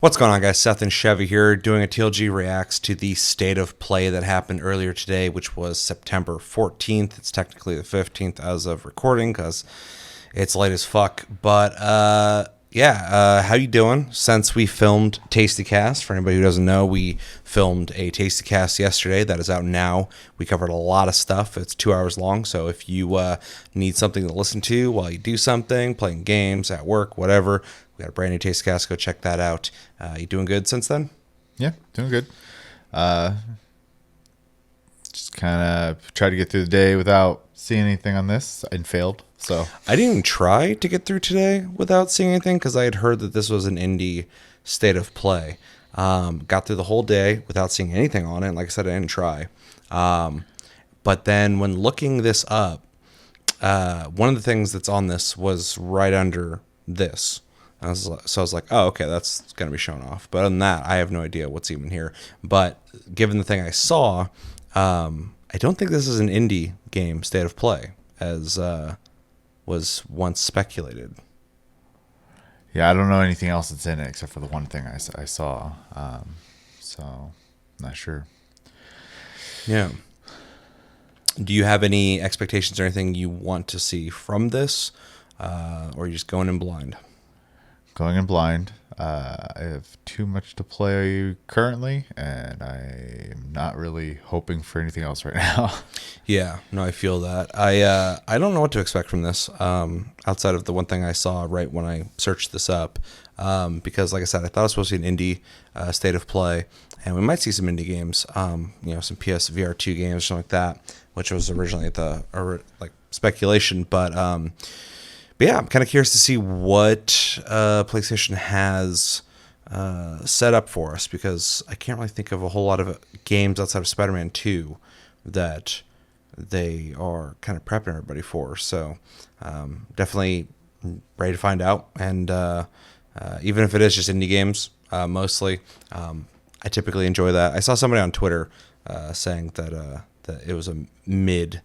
What's going on, guys? Seth and Chevy here doing a TLG reacts to the state of play that happened earlier today, which was September 14th. It's technically the 15th as of recording because it's late as fuck. But how you doing? Since we filmed Tasty Cast, for anybody who doesn't know, we filmed a Tasty Cast yesterday that is out now. We covered a lot of stuff. It's 2 hours long, so if you need something to listen to while you do something, playing games, at work, whatever, we got a brand new Tasty Cast. Go check that out. You doing good since then? Yeah, doing good. Just kind of tried to get through the day without seeing anything on this and failed. So I didn't even try to get through today without seeing anything because I had heard that this was an indie state of play. Got through the whole day without seeing anything on it. Like I said, I didn't try. But then when looking this up, one of the things that's on this was right under this. So I was like, oh, okay, that's going to be shown off. But other than that, I have no idea what's even here. But given the thing I saw, I don't think this is an indie game state of play, as was once speculated. yeah, I don't know anything else that's in it except for the one thing I saw. So not sure. Yeah. Do you have any expectations or anything you want to see from this, or are you just going in blind? Going in blind. I have too much to play currently, and I'm not really hoping for anything else right now. Yeah, no, I feel that. I don't know what to expect from this, outside of the one thing I saw right when I searched this up, because like I said, I thought it was supposed to be an indie state of play, and we might see some indie games, some PSVR 2 games or something like that, which was originally speculation, but yeah, I'm kind of curious to see what PlayStation has set up for us, because I can't really think of a whole lot of games outside of Spider-Man 2 that they are kind of prepping everybody for. So definitely ready to find out. And even if it is just indie games, mostly, I typically enjoy that. I saw somebody on Twitter saying that it was a mid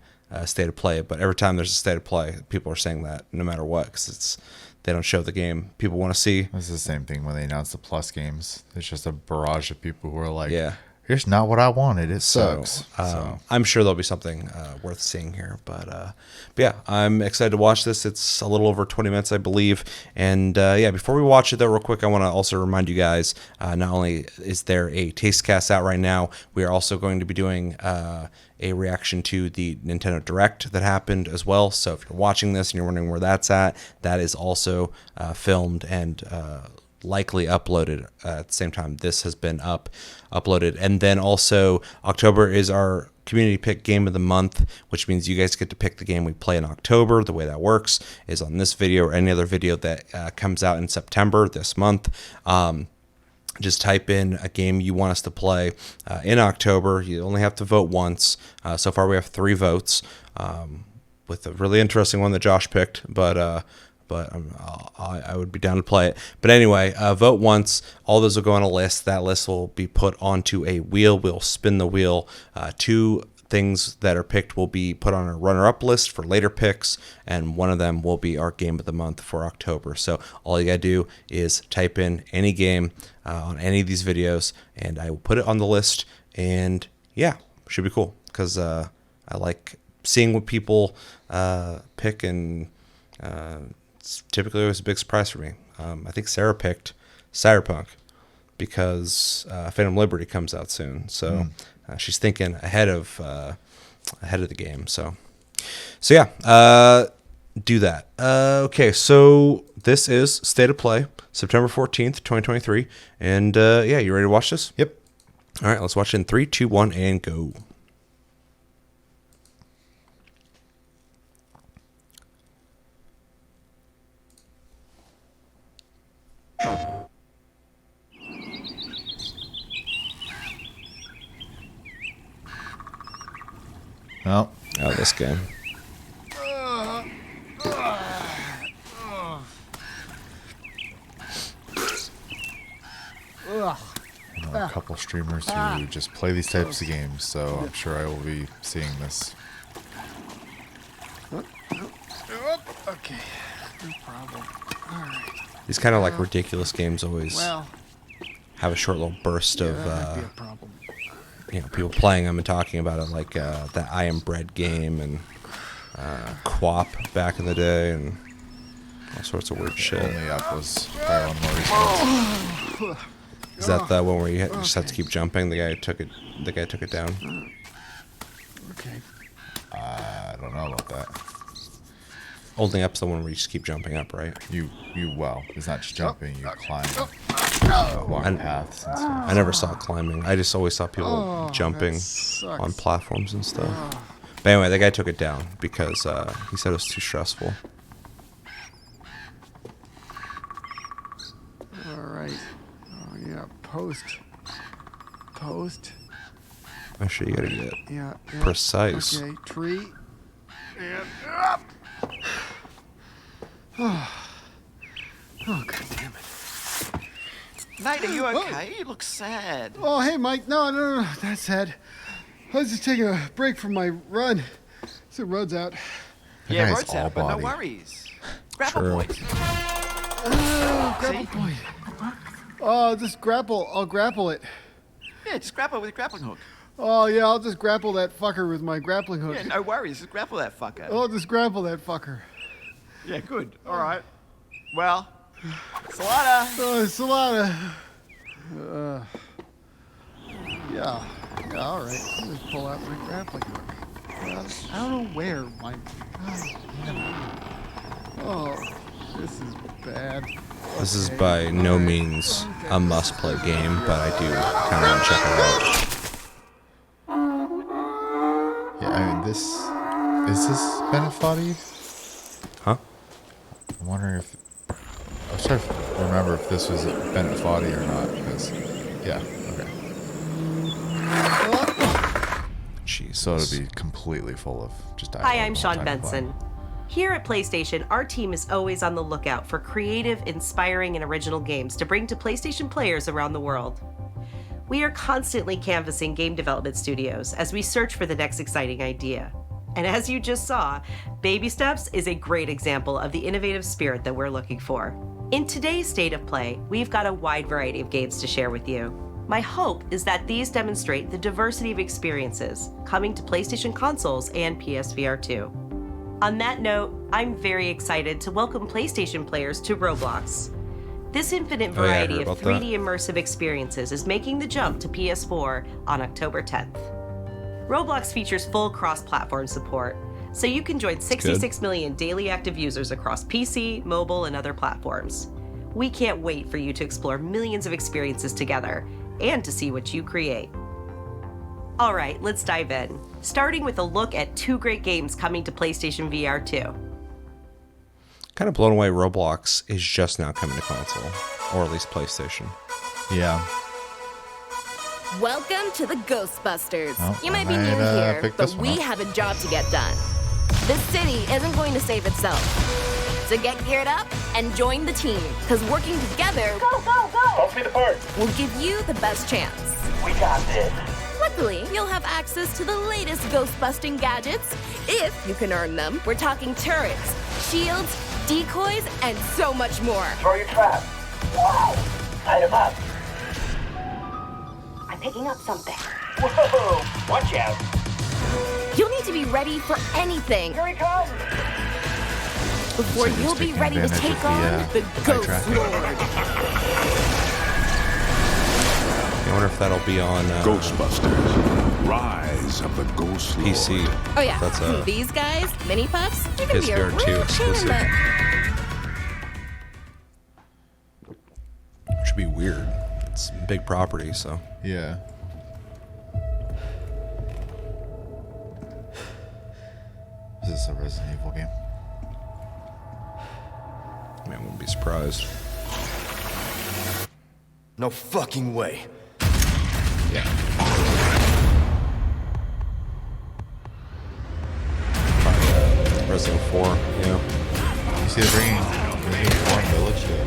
state of play, but every time there's a state of play, people are saying that no matter what, because they don't show the game people want to see. It's the same thing when they announced the Plus games. It's just a barrage of people who are like, Yeah. here's not what I wanted. It sucks. So I'm sure there'll be something worth seeing here. But yeah, I'm excited to watch this. It's a little over 20 minutes, I believe. And before we watch it, though, real quick, I want to also remind you guys, not only is there a Taste Cast out right now, we are also going to be doing a reaction to the Nintendo Direct that happened as well. So if you're watching this and you're wondering where that's at, that is also filmed and likely uploaded at the same time this has been uploaded. And then also October is our community pick game of the month, which means you guys get to pick the game we play in October. The way that works is on this video or any other video that comes out in September this month. Just type in a game you want us to play in October. You only have to vote once. So far we have 3 votes, with a really interesting one that Josh picked, but I would be down to play it. But anyway, vote once. All those will go on a list. That list will be put onto a wheel. We'll spin the wheel. 2 things that are picked will be put on a runner-up list for later picks, and one of them will be our game of the month for October. So all you gotta do is type in any game on any of these videos, and I will put it on the list. And yeah, should be cool, because I like seeing what people pick, and it's typically always a big surprise for me. I think Sarah picked Cyberpunk because Phantom Liberty comes out soon, so she's thinking ahead of the game. So yeah, do that. Okay, so this is State of Play, September 14th, 2023, and yeah, you ready to watch this? Yep. All right, let's watch it in 3, 2, 1, and go. Well, Oh, this game. I know a couple streamers who just play these types of games, so I'm sure I will be seeing this. Okay, no problem. All right. These kind of like ridiculous games always Well, have a short little burst of That might be a problem. people playing them and talking about it, like that I Am Bread game and Quap back in the day and all sorts of weird shit. Only up was probably one more recent. Is that the one where you just have to keep jumping? The guy took it down. Okay. I don't know about that. Only up's the one where you just keep jumping up, right? Well, it's not just jumping, you climb, walk And- paths and stuff. I never saw climbing. I just always saw people jumping that sucks. on platforms and stuff. But anyway, the guy took it down because he said it was too stressful. All right. Oh yeah. Post. Actually, you gotta get Yeah. precise. Okay. Tree. And up. Oh, God damn it. Nate, are you okay? You look sad. Oh, hey, Mike. No. That's sad. I was just taking a break from my run. So the road's out. That Yeah, guy's road's all out, but no body. worries. Grapple True. point. Oh, grapple See? point. Oh, just grapple. I'll grapple it. Yeah, just grapple with a grappling hook. Oh, yeah, I'll just grapple that fucker with my grappling hook. Yeah, no worries. Just grapple that fucker. I'll just grapple that fucker. Yeah, good. All right. Well, Salada. Oh, Solana. Yeah, all right. I'll just pull out my grappling hook. I don't know where my... Oh, this is bad. This is by no means a must-play game, but I do kind of want to check it out. Yeah, I mean, is this Benefati? Huh? I'm wondering if I was trying to remember if this was Benefati or not. Because, yeah, okay. Jeez. So it'll be completely full of just. Hi, I'm dialogue Sean the whole time Benson. Here at PlayStation, our team is always on the lookout for creative, inspiring, and original games to bring to PlayStation players around the world. We are constantly canvassing game development studios as we search for the next exciting idea. And as you just saw, Baby Steps is a great example of the innovative spirit that we're looking for. In today's State of Play, we've got a wide variety of games to share with you. My hope is that these demonstrate the diversity of experiences coming to PlayStation consoles and PSVR 2. On that note, I'm very excited to welcome PlayStation players to Roblox. This infinite Oh, yeah, I variety heard of about 3D immersive experiences is making the jump to PS4 on October 10th. Roblox features full cross-platform support, so you can join 66 million daily active users across PC, mobile, and other platforms. We can't wait for you to explore millions of experiences together and to see what you create. All right, let's dive in, starting with a look at 2 great games coming to PlayStation VR 2. Kind of blown away Roblox is just now coming to console, or at least PlayStation. Yeah. Welcome to the Ghostbusters. Oh, You might I be new might, here, pick but this one we up. have a job to get done. This city isn't going to save itself. So get geared up and join the team, because working together Don't be the part. will give you the best chance. We got this. Luckily, you'll have access to the latest ghost-busting gadgets, if you can earn them. We're talking turrets, shields, decoys, and so much more. Throw your trap. Wow. Light him up. I'm picking up something. Whoa. Watch out. You'll need to be ready for anything Here he comes. before So you'll just be taking ready to advantage take of the, on the eye Ghost tracking. Lord. I wonder if that'll be on Ghostbusters. Rise of the Ghost Lord. PC. Oh yeah, That's a these guys, mini puffs, you can be a PSVR 2 real pain in exclusive. the... should be weird. It's a big property, so Yeah. Is this a Resident Evil game? I mean, I wouldn't be surprised. No fucking way. Yeah. Resident 4, yeah. You see, they're bringing Resident Evil Village to it.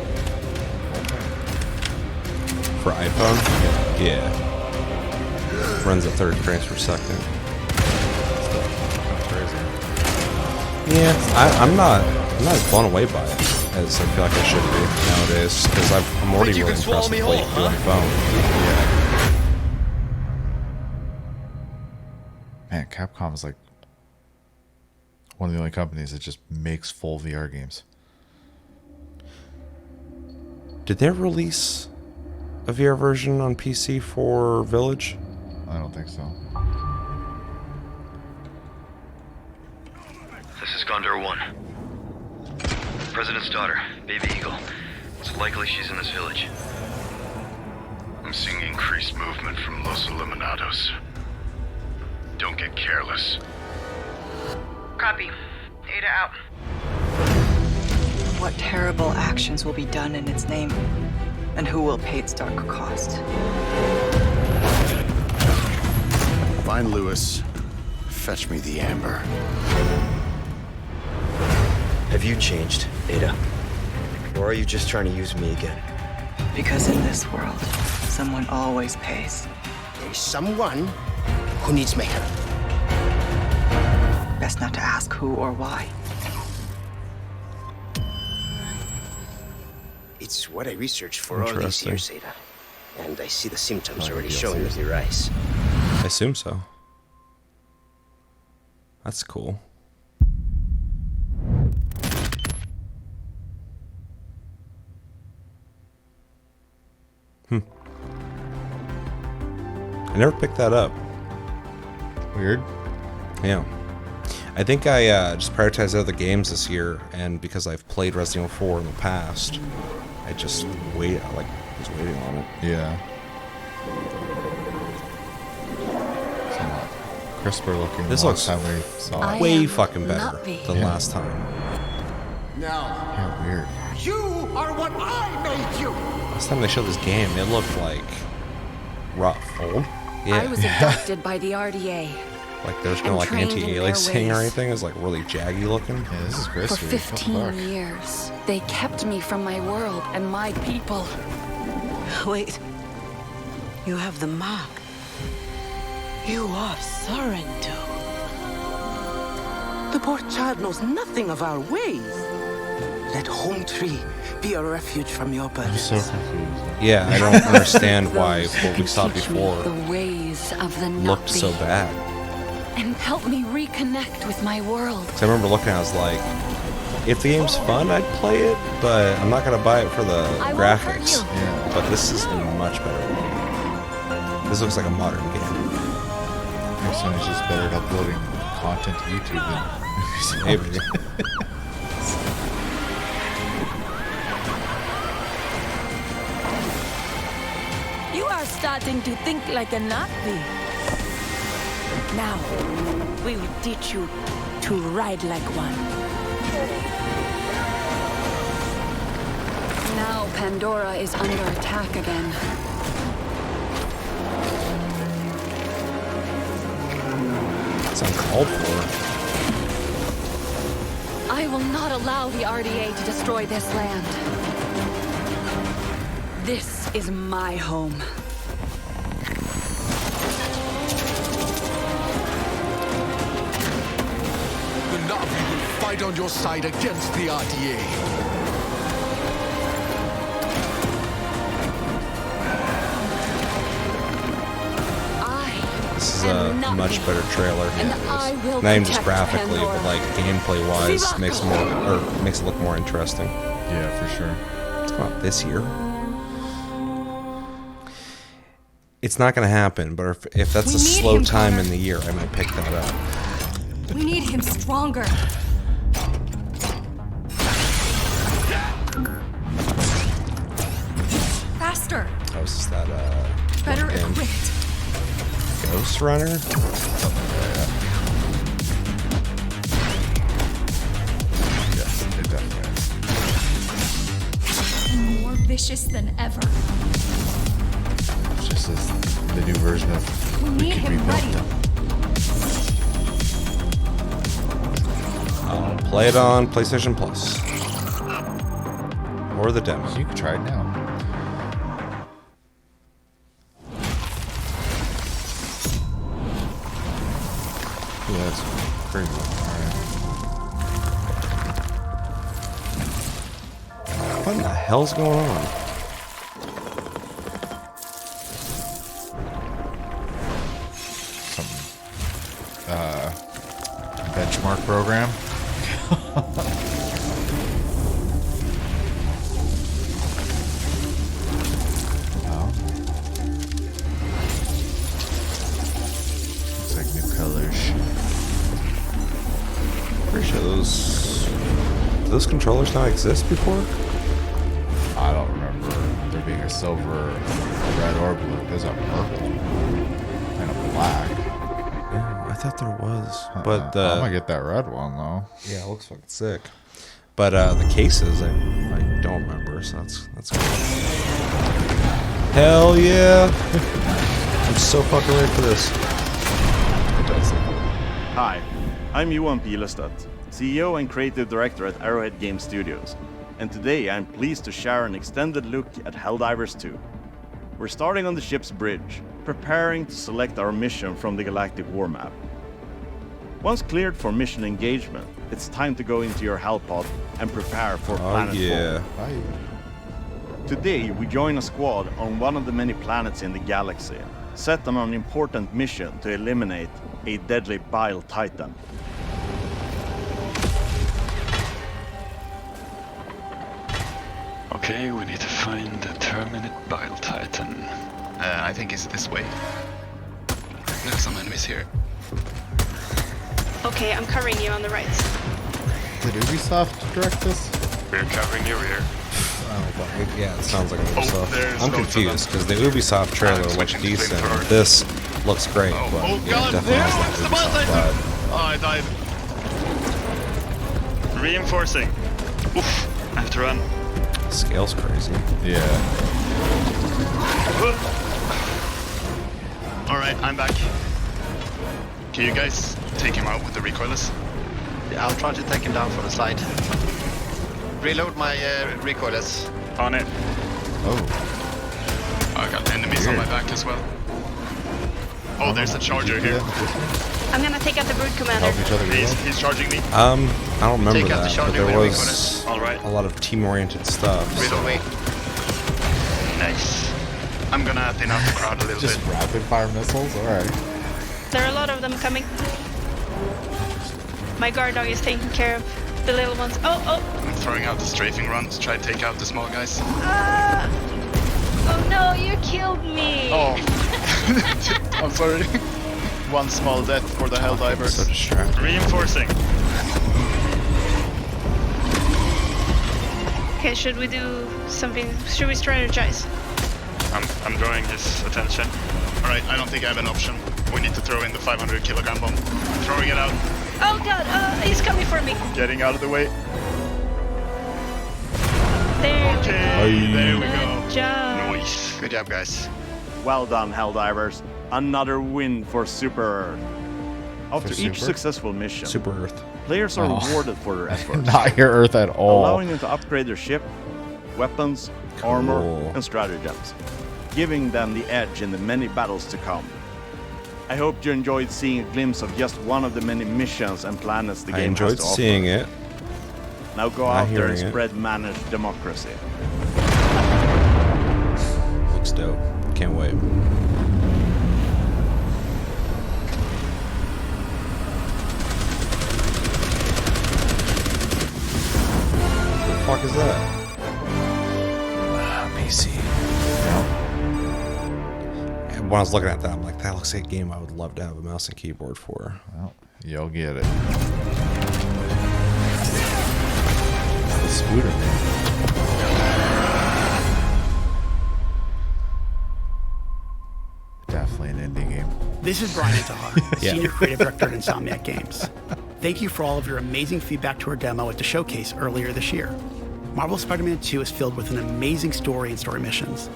For iPhone? Yeah. Runs at 30 frames per second. That's crazy. Yeah, I'm not as blown away by it. as I feel like I should be nowadays, because I'm already Think you really can swallow impressed me with what you whole, can do on your phone. Man, Capcom is like one of the only companies that just makes full VR games. Did they release a VR version on PC for Village? I don't think so. This is Condor 1. President's daughter, Baby Eagle. It's likely she's in this village. I'm seeing increased movement from Los Eliminados. Don't get careless. Copy. Ada out. What terrible actions will be done in its name? And who will pay its dark cost? Find Lewis. Fetch me the amber. Have you changed, Ada? Or are you just trying to use me again? Because in this world, someone always pays. There's someone who needs maker. Best not to ask who or why. It's what I researched for all these Interesting. years, Ada. And I see the symptoms already showing with your eyes. I assume so. That's cool. I never picked that up. Weird. Yeah. I think I just prioritized other games this year, and because I've played Resident Evil 4 in the past, I just was waiting on it. Yeah. Somewhat crisper looking. This last looks time we saw it. way fucking better than last time. Now, Yeah, weird. you are what I made you! Last time they showed this game, it looked like rough. Old? Yeah. I was abducted by the RDA. Like there's no and like trained in their anti-aliasing or ways. anything. It's like really jaggy looking. Yeah, this is For crisper. 15 years, they kept me from my world and my people. Wait. You have the mark. You are Sorrento. The poor child knows nothing of our ways. Let Home Tree be a refuge from your I'm burdens. so confused. Yeah, I don't understand why Those what who we saw can teach me before the ways of the looked Navi so bad. and help me reconnect with my world. Because I remember looking, I was like, if the game's fun, I'd play it, but I'm not gonna buy it for the I won't hurt graphics. you. Yeah. But this is a much better game. This looks like a modern game. Next time it's just better at uploading content to YouTube than Maybe. You are starting to think like a Nazi. Now, we will teach you to ride like one. Now Pandora is under attack again. It's uncalled for. I will not allow the RDA to destroy this land. This is my home. The Navi will fight on your side against the RDA. This is a much better trailer. And I will Not even just protect graphically, but Pandora. like gameplay wise, makes it look more interesting. Yeah, for sure. It's come out this year. It's not going to happen, but if that's We a need slow him, time Connor. in the year, I might pick that up. We need him stronger. Faster. Oh, is that Better fucking equipped. Ghost Runner? Yes, it definitely is. More vicious than ever. It's just the new version of We need can him rebuild ready. them. I'll play it on PlayStation Plus. Or the demo. You can try it now. Yeah, that's crazy. Alright. What in the hell's going on? Benchmark program. Oh. Looks like new colors. Pretty sure those controllers not exist before? I don't remember there being a silver, red, or blue. There's a purple and a black. Yeah, I thought there was. But I'm gonna get that red one though. Yeah, it looks fucking sick. But the cases, I don't remember, so that's cool. Hell yeah! I'm so fucking ready for this. Hi, I'm Johan Pilestad, CEO and Creative Director at Arrowhead Game Studios, and today I'm pleased to share an extended look at Helldivers 2. We're starting on the ship's bridge, preparing to select our mission from the Galactic War Map. Once cleared for mission engagement, it's time to go into your hellpod and prepare for planetfall. Today we join a squad on one of the many planets in the galaxy, set on an important mission to eliminate a deadly bile titan. Okay, we need to find the terminate bile titan. I think it's this way. There's some enemies here. Okay, I'm covering you on the right. Did Ubisoft direct this? We're covering your rear. Yeah, it sounds like Ubisoft. there's I'm loads of confused because the Ubisoft trailer looked decent. This looks great, but God, it definitely has that Ubisoft vibe. Oh, I died. Reinforcing. Oof, I have to run. Scale's crazy. Yeah. Alright, I'm back. Can you guys take him out with the recoilless? Yeah, I'll try to take him down from the side. Reload my recoilless. On it. Oh. I got enemies on my back as well. Oh, there's a charger here. I'm gonna take out the brood commander. He's charging me. I don't remember Take out the that, but charger there with was Alright. a lot of team-oriented stuff. Riddle me. Nice. I'm gonna thin out the crowd a little Just bit. rapid fire missiles? Alright. There are a lot of them coming. My guard dog is taking care of the little ones. Oh, oh! I'm throwing out the strafing run to try to take out the small guys. Oh no, you killed me! Oh. I'm sorry. One small death for the Helldivers. So distracting. Reinforcing. Okay, should we do something? Should we strategize? I'm drawing his attention. Alright, I don't think I have an option. We need to throw in the 500 kilogram bomb. Throwing it out. Oh god, he's coming for me. Getting out of the way. There There we Good go. job. Nice. Good job, guys. Well done, Helldivers. Another win for Super Earth. After For each Super? successful mission, Super Earth. players are Oh. rewarded for their efforts, Not your Earth at all. allowing them to upgrade their ship, weapons, armor, Cool. and stratagems, giving them the edge in the many battles to come. I hope you enjoyed seeing a glimpse of just one of the many missions and planets the I game has enjoyed to offer. seeing it. Now go Not out there and hearing it. spread managed democracy. Looks dope. Can't wait. What the fuck is that? PC. And when I was looking at that, I'm like, that looks like a game I would love to have a mouse and keyboard for. Well, you'll get it. The Scooter Man. Definitely an indie game. This is Brian Tahar, Yeah. Senior Creative Director at Insomniac Games. Thank you for all of your amazing feedback to our demo at the showcase earlier this year. Marvel's Spider-Man 2 is filled with an amazing story and story missions.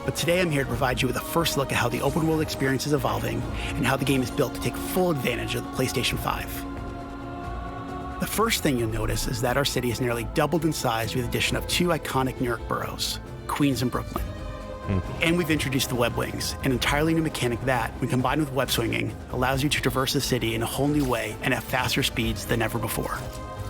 But today I'm here to provide you with a first look at how the open world experience is evolving and how the game is built to take full advantage of the PlayStation 5. The first thing you'll notice is that our city has nearly doubled in size with the addition of two iconic New York boroughs, Queens and Brooklyn. And we've introduced the web wings, an entirely new mechanic that, when combined with web swinging, allows you to traverse the city in a whole new way and at faster speeds than ever before.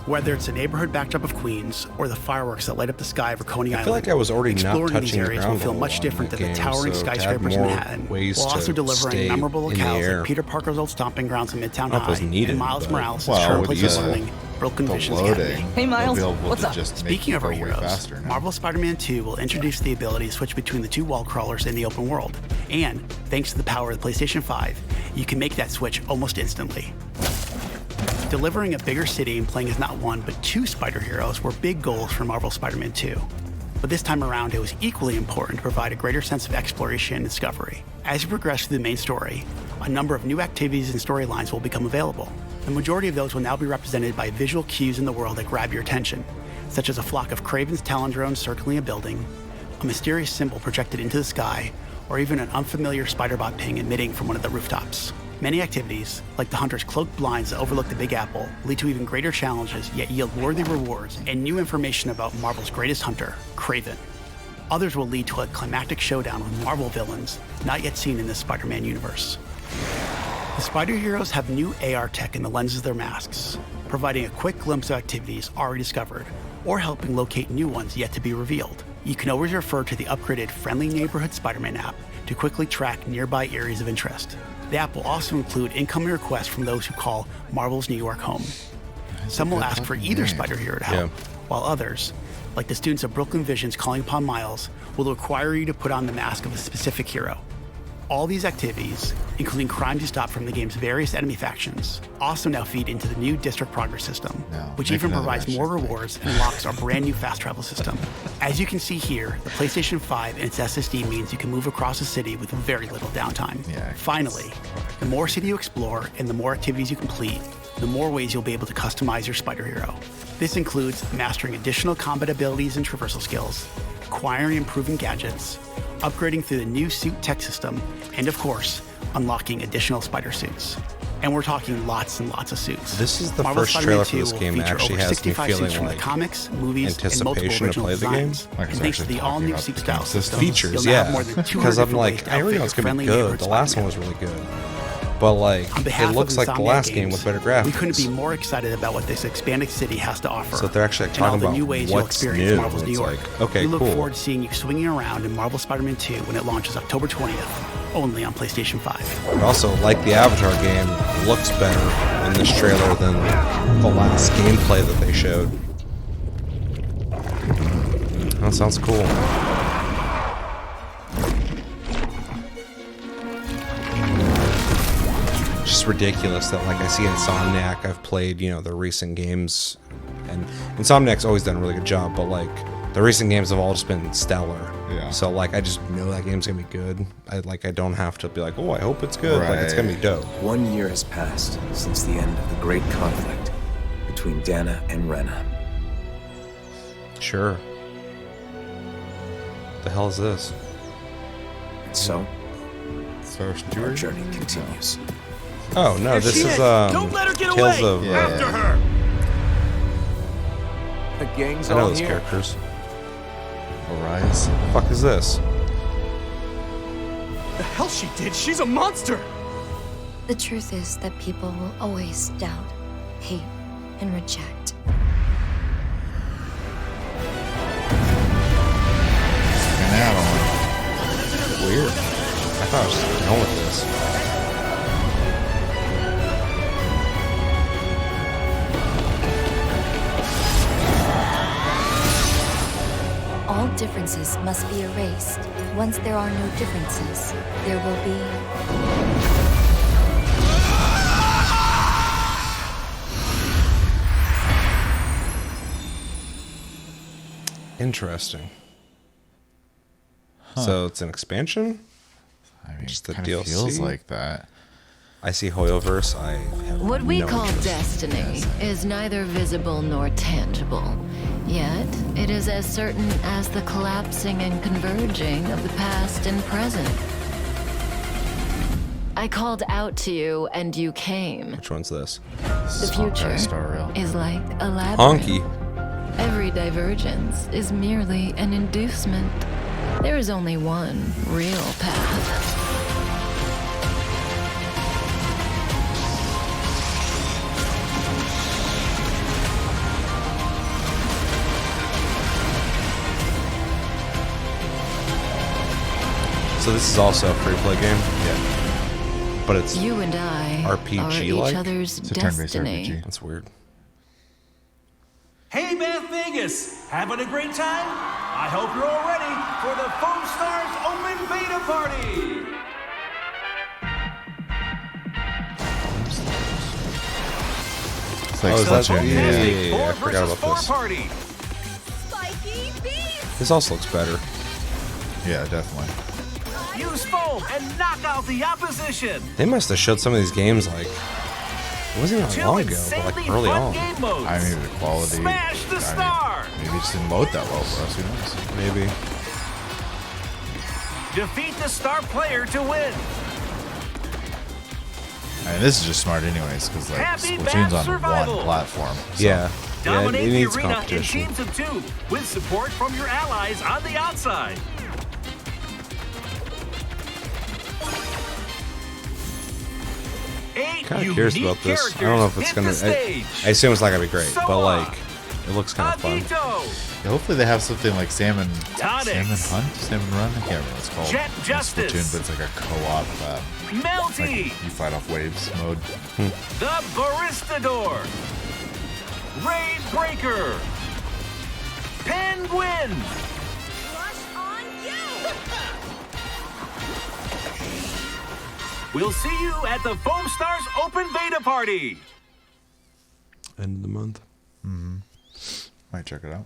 Whether it's a neighborhood backdrop of Queens or the fireworks that light up the sky over Coney Island, I feel like I was already not exploring these touching the areas will ground feel a much lot different in than the the game, towering so to have skyscrapers in more Manhattan, ways while also to delivering stay memorable in the locales air. like Peter Parker's old stomping grounds in Midtown I don't know if it was High needed, and Miles but- Morales' Well, current with place of the- learning, Brooklyn the Visions loading, Academy. Hey, Miles, they'll be able What's to up? just make Speaking of you our go way heroes, faster now. Marvel Spider-Man 2 will introduce the ability to switch between the two wall crawlers in the open world. And, thanks to the power of the PlayStation 5, you can make that switch almost instantly. Delivering a bigger city and playing as not one but two spider heroes were big goals for Marvel Spider-Man 2. But this time around, it was equally important to provide a greater sense of exploration and discovery. As you progress through the main story, a number of new activities and storylines will become available. The majority of those will now be represented by visual cues in the world that grab your attention, such as a flock of Kraven's Talon drones circling a building, a mysterious symbol projected into the sky, or even an unfamiliar spider-bot ping emitting from one of the rooftops. Many activities, like the Hunter's cloaked blinds that overlook the Big Apple, lead to even greater challenges yet yield worthy rewards and new information about Marvel's greatest hunter, Kraven. Others will lead to a climactic showdown with Marvel villains not yet seen in this Spider-Man universe. The Spider Heroes have new AR tech in the lenses of their masks, providing a quick glimpse of activities already discovered, or helping locate new ones yet to be revealed. You can always refer to the upgraded Friendly Neighborhood Spider-Man app to quickly track nearby areas of interest. The app will also include incoming requests from those who call Marvel's New York home. Some will ask for either Spider Hero to help, while others, like the students of Brooklyn Visions calling upon Miles, will require you to put on the mask of a specific hero. All these activities, including crimes you stop from the game's various enemy factions, also now feed into the new District Progress system, which even provides more rewards and unlocks our brand new fast travel system. As you can see here, the PlayStation 5 and its SSD means you can move across the city with very little downtime. Finally, the more city you explore and the more activities you complete, the more ways you'll be able to customize your Spider Hero. This includes mastering additional combat abilities and traversal skills, acquiring and improving gadgets, upgrading through the new suit tech system, and of course, unlocking additional spider suits. And we're talking lots and lots of suits. This is the Marvel first Spider-Man trailer for 2 this will game that feature actually over has me 65 feeling suits from like the comics, movies, and multiple anticipation to original play the game. designs. And thanks to the all-new suit style system, Features, you'll now yeah. have more than 200 Because I'm different ways like, to I already know outfit it's your gonna be friendly good. neighborhood The last one Spider-Man. was really good. But like, On it behalf looks of like the Insomniac last game Games, with better graphics. we couldn't be more excited about what this expanded city has to offer. So they're actually and all talking the about new ways you'll what's experience new. Marvel's New It's York. like, okay, we look cool. forward to seeing you swinging around in Marvel Spider-Man 2 when it launches October 20th, only on PlayStation 5. But also, like the Avatar game, looks better in this trailer than the last gameplay that they showed. That sounds cool. Just ridiculous that like I see Insomniac, I've played, you know, the recent games, and Insomniac's always done a really good job, but like the recent games have all just been stellar. Yeah. So like I just know that game's gonna be good. I don't have to be like, oh, I hope it's good. Like it's gonna be dope. 1 year has passed since the end of the great conflict between Dana and Rena. Sure. The hell is this? And so, our journey continues. Oh no, There this she is is. Don't let her get Tales away. of After her. The gang's I know all those here. characters. Arise. The fuck is this? The hell she did? She's a monster! The truth is that people will always doubt, hate, and reject. Weird. I thought I was just done with this. All differences must be erased. Once there are no differences, there will be... Interesting. So it's an expansion? I mean, just the kinda DLC? feels like that. I see Hoyoverse. I have What we no call interest. destiny is neither visible nor tangible. Yet, it is as certain as the collapsing and converging of the past and present. I called out to you, and you came. Which one's this? The future is like a labyrinth. Honky. Every divergence is merely an inducement. There is only one real path. So this is also a free-play game. Yeah. But it's You and I RPG are each like. other's It's a turn-based destiny. RPG. That's weird. Hey, Beth Vegas! Having a great time? I hope you're all ready for the Foam Stars Open Beta Party! It's like that's such a yeah, I forgot about this. Party. This also looks better. Yeah, definitely. Use foam and knock out the opposition. They must have showed some of these games like it wasn't that long ago, but like early on. Game modes. I mean, the quality. Smash the star. Maybe it just didn't load that well for us. Who knows? Maybe. Defeat the star player to win. I mean, this is just smart anyways, because like Happy Splatoon's Bath on Survival. one platform. So. Yeah. Dominate it the needs arena in competition. teams of 2 with support from your allies on the outside. Kind of curious about this. I don't know if it's gonna. I assume it's not gonna be great, but like, it looks kind of fun. Yeah, hopefully they have something like Salmon Run. I can't remember what it's called. Jet in Justice. Splatoon, but it's like a co-op. Melty. Like you fight off waves mode. The Baristador. Raid Breaker. Penguin. We'll see you at the Foam Stars Open Beta Party. End of the month. Might check it out.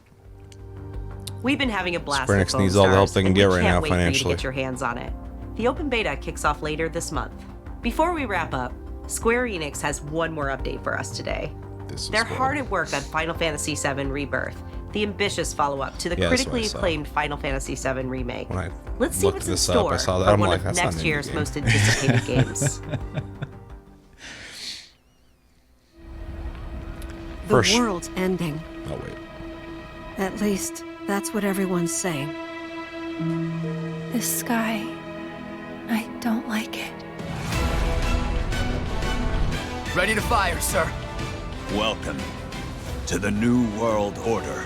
We've been having a blast. Square with Enix Foam needs all the help Stars, they can and get we right can't now wait for you to financially. get your hands on it. The open beta kicks off later this month. Before we wrap up, Square Enix has one more update for us today. They're hard at work on Final Fantasy VII Rebirth, the ambitious follow-up to the Yeah, that's what critically I saw. acclaimed Final Fantasy VII Remake. When I Let's see looked what's in this up, I store saw that. for I'm one like, of that's not next an indie year's game. most anticipated games. The First- world's ending. Oh wait. At least, that's what everyone's saying. This sky, I don't like it. Ready to fire, sir. Welcome to the New World Order.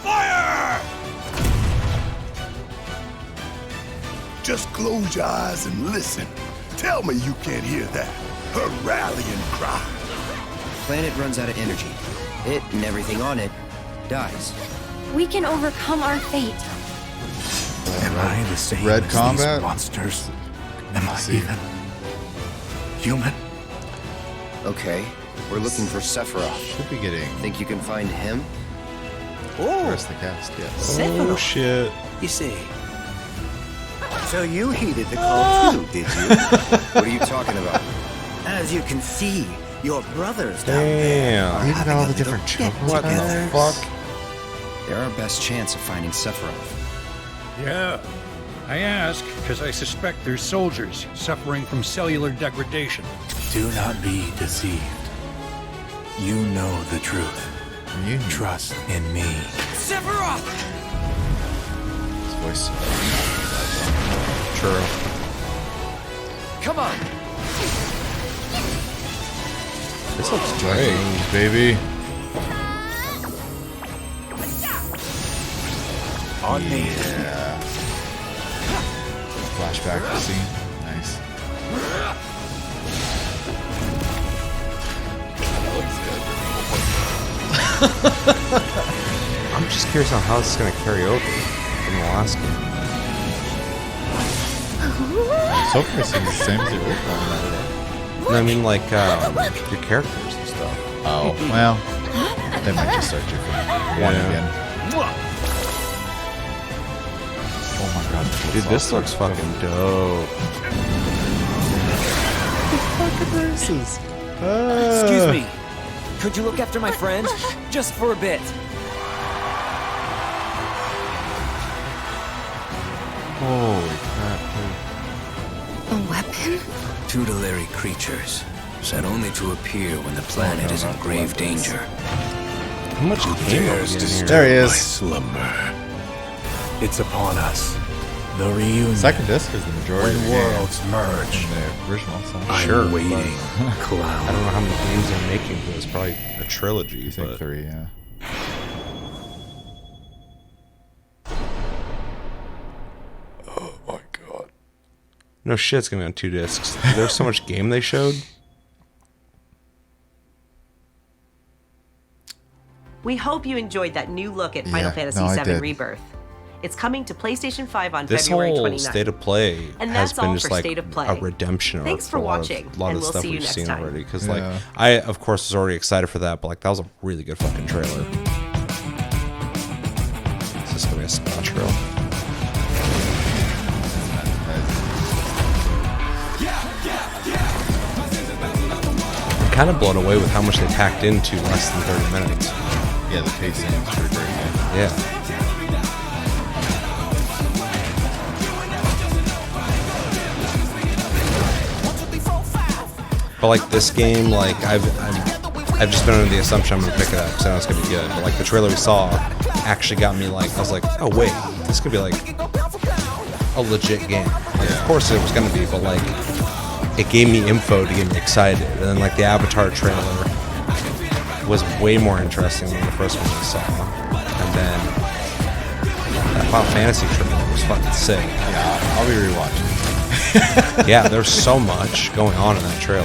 Fire! Just close your eyes and listen. Tell me you can't hear that. Her rallying cry. Planet runs out of energy. It and everything on it dies. We can overcome our fate. Am I the same Red as Combat? these monsters? Am I even human? Okay, we're looking for Sephiroth. Should be getting. Think you can find him? The rest of the cast, yes. Oh shit. You see. So you heeded the call too, did you? What are you talking about? As you can see, your brothers down there Damn. are Even having all a the little different get chocolates. What together. the fuck? They're our best chance of finding Sephiroth. Yeah. I ask because I suspect there's soldiers suffering from cellular degradation. Do not be deceived. You know the truth. Trust in me. Sephiroth! His voice. True. Come on. This looks great. Baby. On me. Yeah. Flashback scene. Nice. I'm just curious on how this is going to carry over from the last game. So far, it seems the same as the old one. No, I mean, like, your characters and stuff. Oh, well. They might just start you from one again. Oh my god. Dude, this looks fucking dope. Fucking races. Excuse me. Could you look after my friend? Just for a bit. Holy crap, dude. A weapon? Tutelary creatures, set only to appear when the planet is in grave danger. How much dares disturb There he is. my slumber? It's upon us. The reunion. Second disc is the majority of the When game. worlds merge. In the original, so. I'm Sure, waiting, but clown. I don't know how many games they're making for this. Probably a trilogy. You think but 3, yeah. No shit, it's gonna be on 2 discs. There's so much game they showed. We hope you enjoyed that new look at Final Fantasy VII Rebirth. It's coming to PlayStation 5 on This February whole 29th. State of Play And has that's been all just for like State of Play. a redemption Thanks arc for a lot watching, of, a lot and of the we'll stuff see you we've next seen time. already. Because like I, of course, was already excited for that, but like that was a really good fucking trailer. Is this gonna be a Scotch reel? I'm kind of blown away with how much they packed into less than 30 minutes. Yeah, the pacing is pretty great. Yeah. But like this game, like I've just been under the assumption I'm gonna pick it up because I know it's gonna be good. But like the trailer we saw actually got me like, I was like, oh wait, this could be like a legit game. Like, of course it was gonna be, but like it gave me info to get me excited. And then like the Avatar trailer was way more interesting than the first one we saw. And then that Final Fantasy trailer was fucking sick. Yeah, I'll be rewatching. Yeah, there's so much going on in that trailer.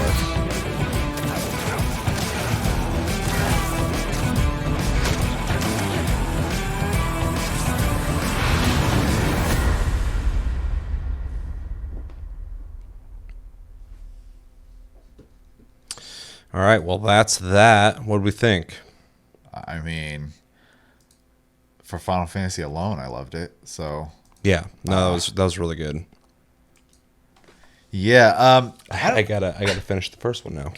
All right, well, that's that. What do we think? I mean, for Final Fantasy alone, I loved it. So yeah, no, that was really good. Yeah, I gotta finish the first one now.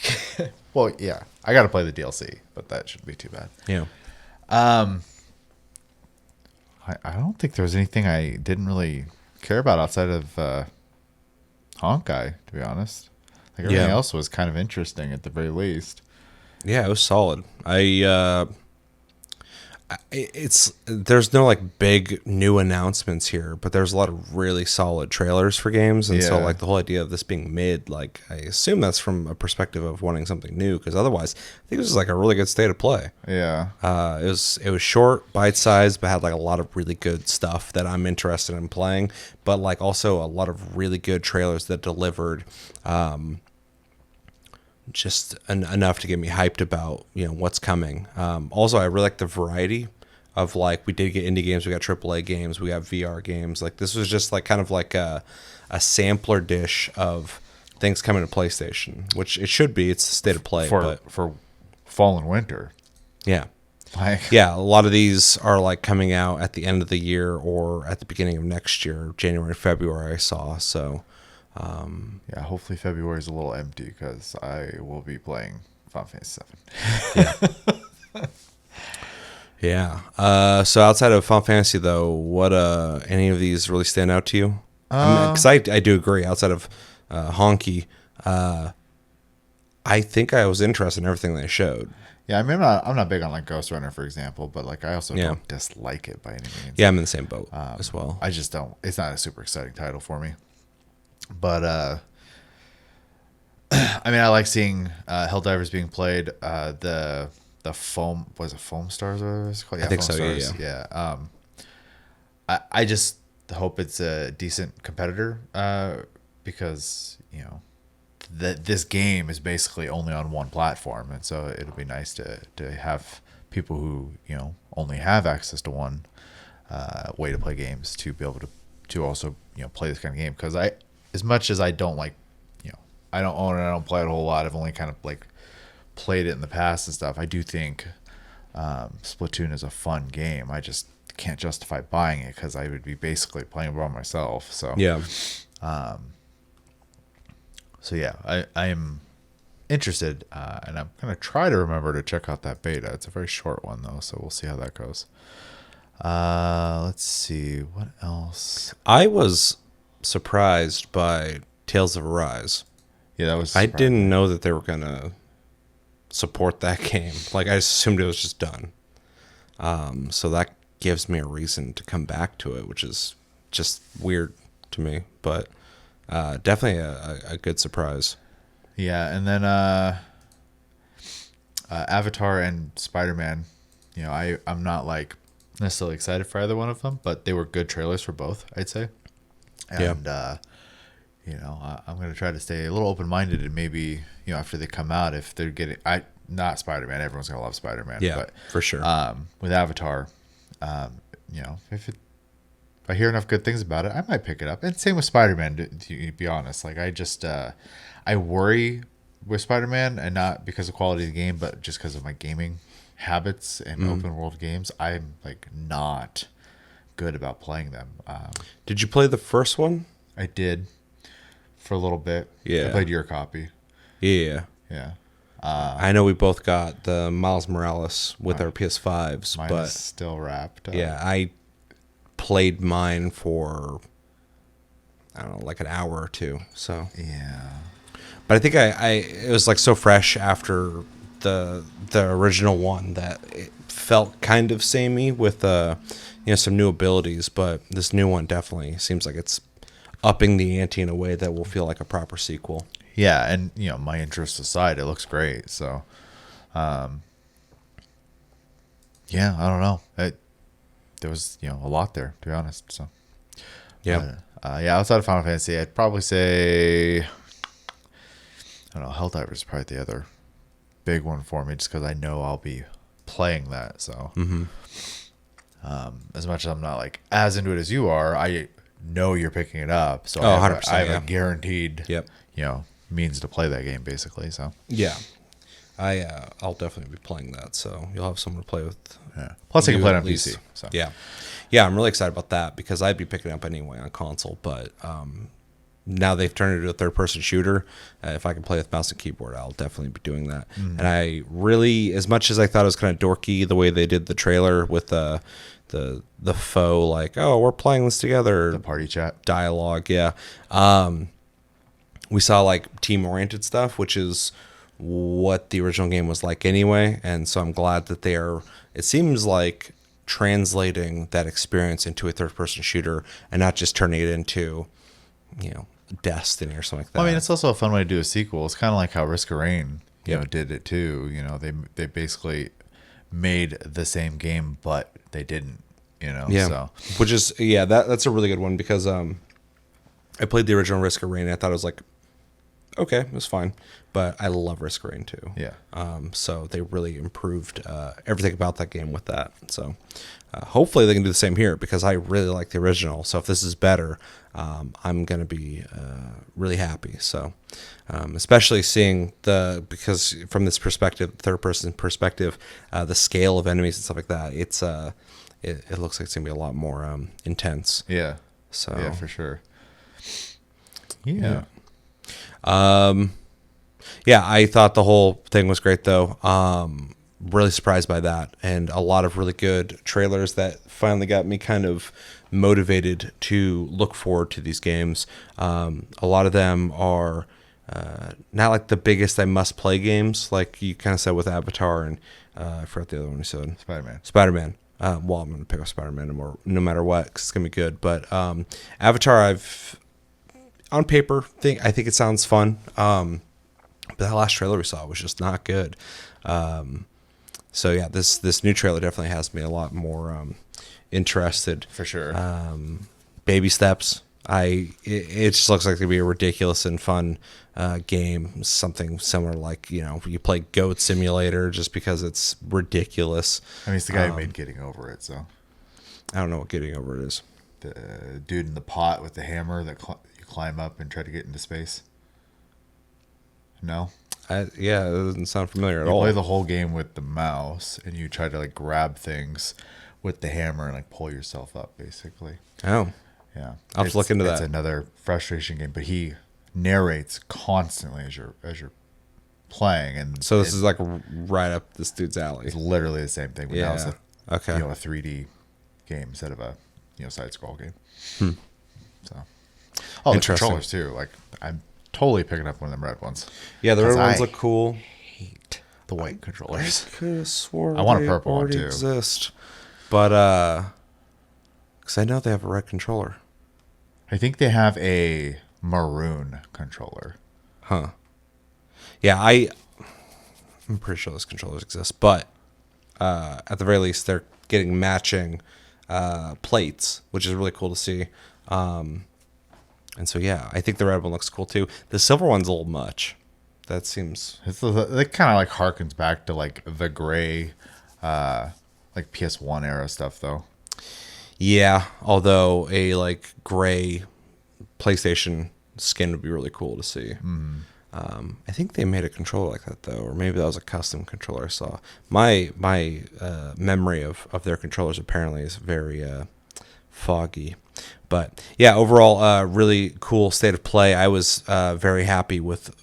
Well, yeah, I gotta play the DLC, but that shouldn't be too bad. Yeah. I don't think there was anything I didn't really care about outside of Honkai, to be honest. Like everything else was kind of interesting at the very least. Yeah, it was solid. There's no like big new announcements here, but there's a lot of really solid trailers for games, and so like the whole idea of this being mid, like I assume that's from a perspective of wanting something new, because otherwise I think this is like a really good state of play. Yeah. It was short, bite-sized, but had like a lot of really good stuff that I'm interested in playing, but like also a lot of really good trailers that delivered just enough to get me hyped about, you know, what's coming. Also, I really like the variety of like, we did get indie games, we got AAA games, we got VR games. Like this was just like kind of like a sampler dish of things coming to PlayStation, which it should be. It's the state of play for fall and winter. Yeah. Like, yeah, a lot of these are like coming out at the end of the year or at the beginning of next year, January, February. I saw so. Yeah, hopefully February is a little empty because I will be playing Final Fantasy VII. Yeah. So outside of Final Fantasy, though, what any of these really stand out to you? Because I do agree. Outside of Honky, I think I was interested in everything they showed. Yeah, I mean, I'm not big on like Ghost Runner, for example, but like I also don't dislike it by any means. Yeah, I'm in the same boat as well. I just don't. It's not a super exciting title for me. But I mean, I like seeing Helldivers being played. The foam Foam Stars or whatever it's called. Yeah, I think Foam so. Stars. Yeah. I just hope it's a decent competitor because you know that this game is basically only on one platform, and so it'll be nice to have people who only have access to one way to play games to be able to also play this kind of game. Because as much as I don't like, I don't own it, I don't play it a whole lot. I've only kind of like played it in the past and stuff. I do think Splatoon is a fun game. I just can't justify buying it because I would be basically playing by myself. So yeah. So yeah, I am interested, and I'm gonna try to remember to check out that beta. It's a very short one though, so we'll see how that goes. Let's see what else. I was surprised by Tales of Arise. Yeah, that was. I didn't know that they were gonna support that game. Like I assumed it was just done. So that gives me a reason to come back to it, which is just weird to me, but definitely a good surprise. Yeah, and then Avatar and Spider-Man. I'm not like necessarily excited for either one of them, but they were good trailers for both, I'd say. And I'm going to try to stay a little open-minded, and maybe, after they come out, if they're getting, not Spider-Man, everyone's going to love Spider-Man. Yeah, but, for sure. With Avatar, if I hear enough good things about it, I might pick it up. And same with Spider-Man, to be honest. Like, I worry with Spider-Man, and not because of quality of the game, but just because of my gaming habits and open world games. I'm like not good about playing them. Did you play the first one? I did for a little bit. Yeah, I played your copy. Yeah. I know we both got the Miles Morales with our PS5s. Mine but is still wrapped up. Yeah, I played mine for, I don't know, like an hour or two. So yeah. But I think it was like so fresh after the original one that it felt kind of samey with some new abilities, but this new one definitely seems like it's upping the ante in a way that will feel like a proper sequel. Yeah, and my interests aside, it looks great. So, yeah, I don't know. There was a lot there, to be honest. So, yeah, outside of Final Fantasy, I'd probably say, I don't know, Helldivers is probably the other big one for me, just because I know I'll be playing that. So, as much as I'm not like as into it as you are, I know you're picking it up. So I have a guaranteed, means to play that game, basically. So yeah, I'll definitely be playing that. So you'll have someone to play with. Yeah. Plus, I can play it on PC. So yeah, I'm really excited about that because I'd be picking it up anyway on console, but now they've turned it into a third-person shooter. If I can play with mouse and keyboard, I'll definitely be doing that. And I really, as much as I thought it was kind of dorky the way they did the trailer with the faux, like, oh, we're playing this together, the party chat dialogue, yeah. We saw like team-oriented stuff, which is what the original game was like anyway, and so I'm glad that they are. It seems like translating that experience into a third-person shooter and not just turning it into, Destiny or something like that. Well, I mean, it's also a fun way to do a sequel. It's kind of like how Risk of Rain, did it too. They basically made the same game, but they didn't. So. Which is that's a really good one because I played the original Risk of Rain and I thought it was like, okay, it was fine, but I love Risk of Rain too. Yeah. So they really improved everything about that game with that. So hopefully they can do the same here because I really like the original. So if this is better, I'm gonna be really happy. So especially seeing because from this perspective, third person perspective, the scale of enemies and stuff like that, it's it looks like it's gonna be a lot more intense. Yeah. So yeah, for sure. Yeah. I thought the whole thing was great though. Really surprised by that, and a lot of really good trailers that finally got me kind of motivated to look forward to these games. A lot of them are not like the biggest I must play games, like you kind of said with Avatar, and I forgot the other one you said. Spider-Man. Well, I'm going to pick up Spider-Man no matter what, because it's going to be good. But Avatar, on paper, I think it sounds fun. But that last trailer we saw was just not good. So yeah, this new trailer definitely has me a lot more interested. For sure. Baby steps. It just looks like it'd be a ridiculous and fun game. Something similar like, you play Goat Simulator just because it's ridiculous. I mean, it's the guy who made Getting Over It, so. I don't know what Getting Over It is. The dude in the pot with the hammer that you climb up and try to get into space. No? It doesn't sound familiar at all. You play the whole game with the mouse, and you try to like grab things with the hammer and like pull yourself up, basically. Oh. Yeah. I'll have to look into that. It's another frustration game, but he narrates constantly as you're playing, and so this is like right up this dude's alley. It's literally the same thing, but now it's a 3D game instead of a side scroll game. So, the controllers too. Like I'm totally picking up one of them red ones. Yeah, the red ones look cool. Hate the white controllers. I could have sworn I want a purple one too. Exist, but because I know they have a red controller. I think they have a maroon controller. Huh. Yeah, I'm pretty sure those controllers exist, but at the very least, they're getting matching plates, which is really cool to see. And so, yeah, I think the red one looks cool too. The silver one's a little much. That seems... It kind of like harkens back to like the gray, like PS1 era stuff though. Yeah, although a like gray PlayStation skin would be really cool to see. I think they made a controller like that though, or maybe that was a custom controller I saw. My memory of their controllers apparently is very foggy. But yeah, overall, really cool state of play. I was very happy with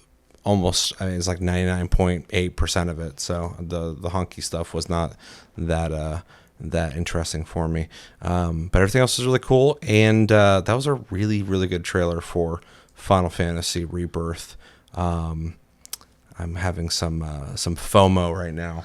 almost, I mean, it's like 99.8% of it. So the honky stuff was not that interesting for me. But everything else was really cool. And that was a really, really good trailer for Final Fantasy Rebirth. I'm having some FOMO right now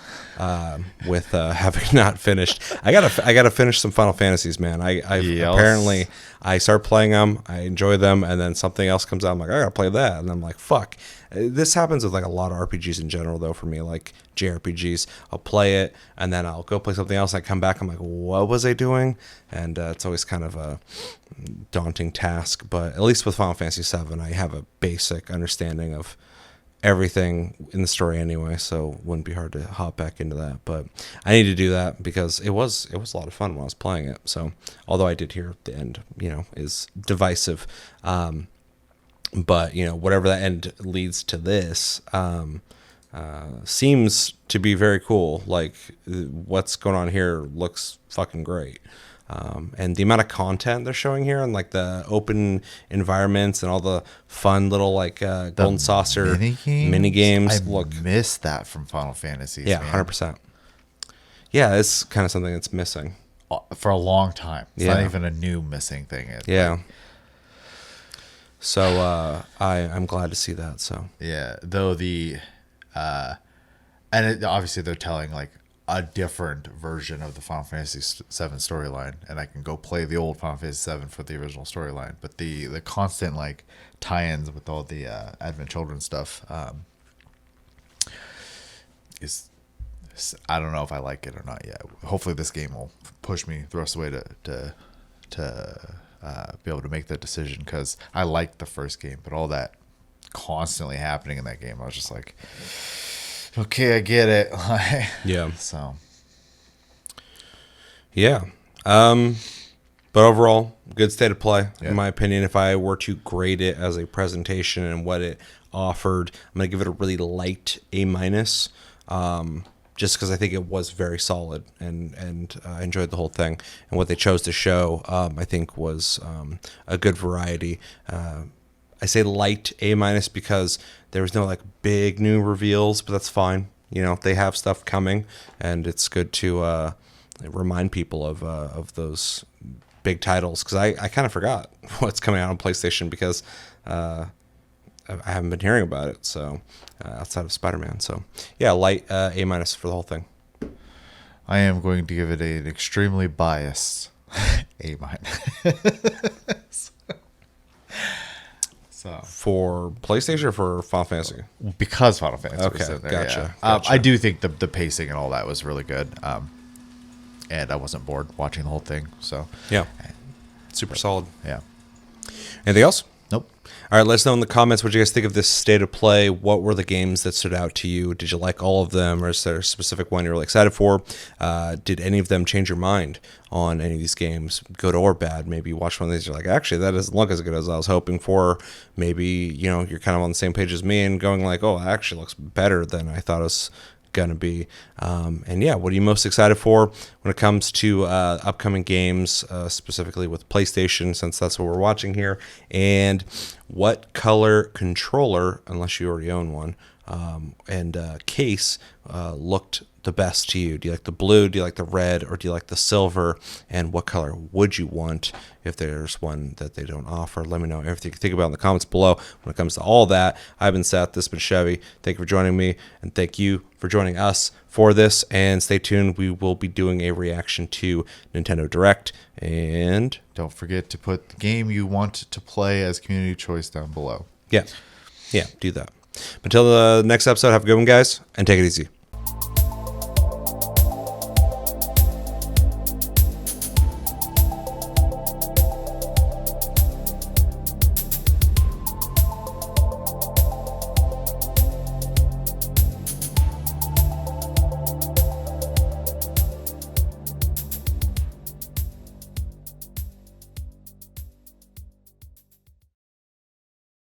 with having not finished. I gotta finish some Final Fantasies, man. Apparently I start playing them, I enjoy them, and then something else comes out. I'm like, I gotta play that, and I'm like, fuck. This happens with like a lot of RPGs in general, though. For me, like JRPGs, I'll play it, and then I'll go play something else. And I come back, I'm like, what was I doing? And it's always kind of a daunting task. But at least with Final Fantasy VII, I have a basic understanding of everything in the story anyway, so it wouldn't be hard to hop back into that. But I need to do that because it was a lot of fun when I was playing it. So although I did hear the end, is divisive, but whatever that end leads to this seems to be very cool. Like what's going on here looks fucking great. And the amount of content they're showing here and like the open environments and all the fun little like golden saucer mini games. I missed that from Final Fantasy. Yeah, 100%. Yeah, it's kind of something that's missing for a long time. It's not even a new missing thing. So I'm glad to see that. So yeah, though obviously they're telling like a different version of the Final Fantasy VII storyline, and I can go play the old Final Fantasy VII for the original storyline. But the constant like tie-ins with all the Advent Children stuff is, I don't know if I like it or not yet. Hopefully this game will push me the rest of the way to be able to make that decision, because I liked the first game, but all that constantly happening in that game, I was just like, okay, I get it. Yeah. So. Yeah. But overall, good state of play, in my opinion. If I were to grade it as a presentation and what it offered, I'm going to give it a really light A-, just because I think it was very solid and I enjoyed the whole thing. And what they chose to show, I think, was a good variety. I say light A- because there was no like big new reveals, but that's fine. They have stuff coming, and it's good to remind people of those big titles, because I kind of forgot what's coming out on PlayStation because I haven't been hearing about it. So outside of Spider-Man, so yeah, light A- for the whole thing. I am going to give it an extremely biased A-. So. For PlayStation or for Final Fantasy? Because Final Fantasy. Okay, was in there, gotcha. I do think the pacing and all that was really good, and I wasn't bored watching the whole thing. So yeah, super solid. Yeah. Anything else? Nope. All right, let us know in the comments what you guys think of this state of play. What were the games that stood out to you? Did you like all of them, or is there a specific one you're really excited for? Did any of them change your mind on any of these games, good or bad? Maybe you watch one of these, you're like, actually, that doesn't look as good as I was hoping for. Maybe, you're kind of on the same page as me and going like, oh, it actually looks better than I thought it was gonna be. And yeah, what are you most excited for when it comes to upcoming games, specifically with PlayStation, since that's what we're watching here? And what color controller, unless you already own one, and case looked the best to you? Do you like the blue? Do you like the red? Or do you like the silver? And what color would you want if there's one that they don't offer? Let me know everything you think about in the comments below when it comes to all that. I've been Seth. This has been Chevy. Thank you for joining me, and thank you for joining us for this. And stay tuned. We will be doing a reaction to Nintendo Direct. And don't forget to put the game you want to play as community choice down below. Yeah, do that. Until the next episode, have a good one, guys, and take it easy.